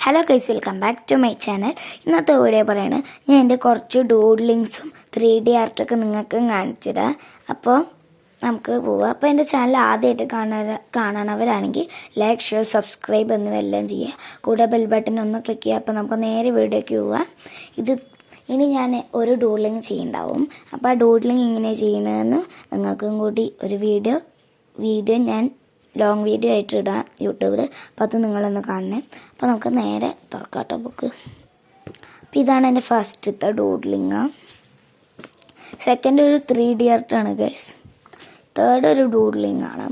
Hello guys, welcome back to my channel. ഇന്നത്തെ video പറയുന്നത് ഞാൻ എൻ്റെ കുറച്ച് ഡൂഡ്ലിങ്സും 3D ആർട്ടൊക്കെ നിങ്ങൾക്ക് കാണിച്ചിടാം. അപ്പോൾ നമുക്ക് പോവാം. അപ്പോൾ എൻ്റെ ചാനൽ ആദ്യമായിട്ട് കാണണവരാണെങ്കിൽ ലൈക്ക്, ഷെയർ, സബ്സ്ക്രൈബ് എന്നിവയെല്ലാം ചെയ്യുക. കൂടെ ബെൽ ബട്ടൺ ഒന്ന് ക്ലിക്ക് ചെയ്യുക. അപ്പോൾ നമുക്ക് നേരെ വീഡിയോയ്ക്ക് പോവാം. ഇനി ഞാൻ ഒരു ഡൂഡ്ലിങ് ചെയ്യുന്നുണ്ടാവും. അപ്പോൾ ആ ഡൂഡ്ലിങ് എങ്ങനെ ചെയ്യണമെന്ന് നിങ്ങൾക്കും കൂടി ഒരു വീഡിയോ ഞാൻ ലോങ് വീഡിയോ ആയിട്ട് ഇടാം യൂട്യൂബിൽ. അപ്പോൾ അത് നിങ്ങളൊന്ന് കാണണേ. അപ്പോൾ നമുക്ക് നേരെ തുറക്കാട്ടോ ബുക്ക്. അപ്പോൾ ഇതാണ് എൻ്റെ ഫസ്റ്റത്തെ ഡൂഡ്ലിങ്. സെക്കൻഡ് ഒരു 3D ആർട്ടാണ് ഗൈസ്. തേർഡ് ഒരു ഡൂഡ്ലിങ് ആണ്.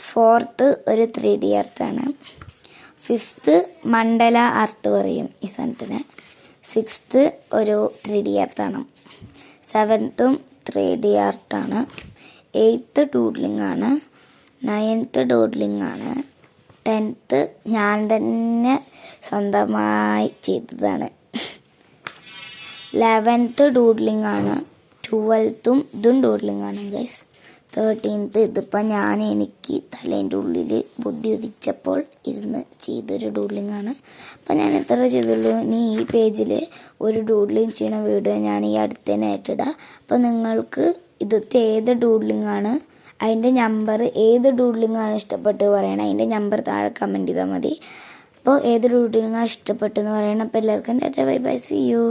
ഫോർത്ത് ഒരു 3D ആർട്ടാണ്. ഫിഫ്ത്ത് മണ്ഡല ആർട്ട് പറയും ഈ സാധനത്തിന്. സിക്സ്ത്ത് ഒരു 3D ആർട്ടാണ്. സെവൻത്തും 3D ആർട്ടാണ്. എയ്ത്ത് ഡൂഡ്ലിങ് ആണ്. 9th ഡൂഡ്ലിങ് ആണ്. 10th ഞാൻ തന്നെ സ്വന്തമായി ചെയ്തതാണ്. 11th ഡൂഡ്ലിങ് ആണ്. 12th ഇതും ഡൂഡ്ലിങ് ആണ് ഗൈസ്. 13th ഇതിപ്പോൾ എനിക്ക് തലേൻ്റെ ഉള്ളിൽ ബുദ്ധി ഉദിച്ചപ്പോൾ ഇരുന്ന് ചെയ്തൊരു ഡൂഡ്ലിങ് ആണ്. അപ്പോൾ ഞാൻ എത്ര ചെയ്തുള്ളൂ. ഇനി ഈ പേജിൽ ഒരു ഡൂഡ്ലിങ് ചെയ്യുന്ന വീഡിയോ ഞാൻ ഈ അടുത്തതിനായിട്ടിടാം. അപ്പോൾ നിങ്ങൾക്ക് ഇതത്തെ ഏത് ഡൂഡ്ലിങ് ആണ്, അതിൻ്റെ നമ്പർ, ഏത് ഡൂഡ്ലിങ്ങാണ് ഇഷ്ടപ്പെട്ട് പറയണം, അതിൻ്റെ നമ്പർ താഴെ കമൻറ്റ് ചെയ്താൽ മതി. അപ്പോൾ ഏത് ഡൂഡ്ലിങ്ങാണ് ഇഷ്ടപ്പെട്ടെന്ന് പറയണം. അപ്പോൾ എല്ലാവർക്കും ടാറ്റാ, ബൈ ബൈ, സീ യു.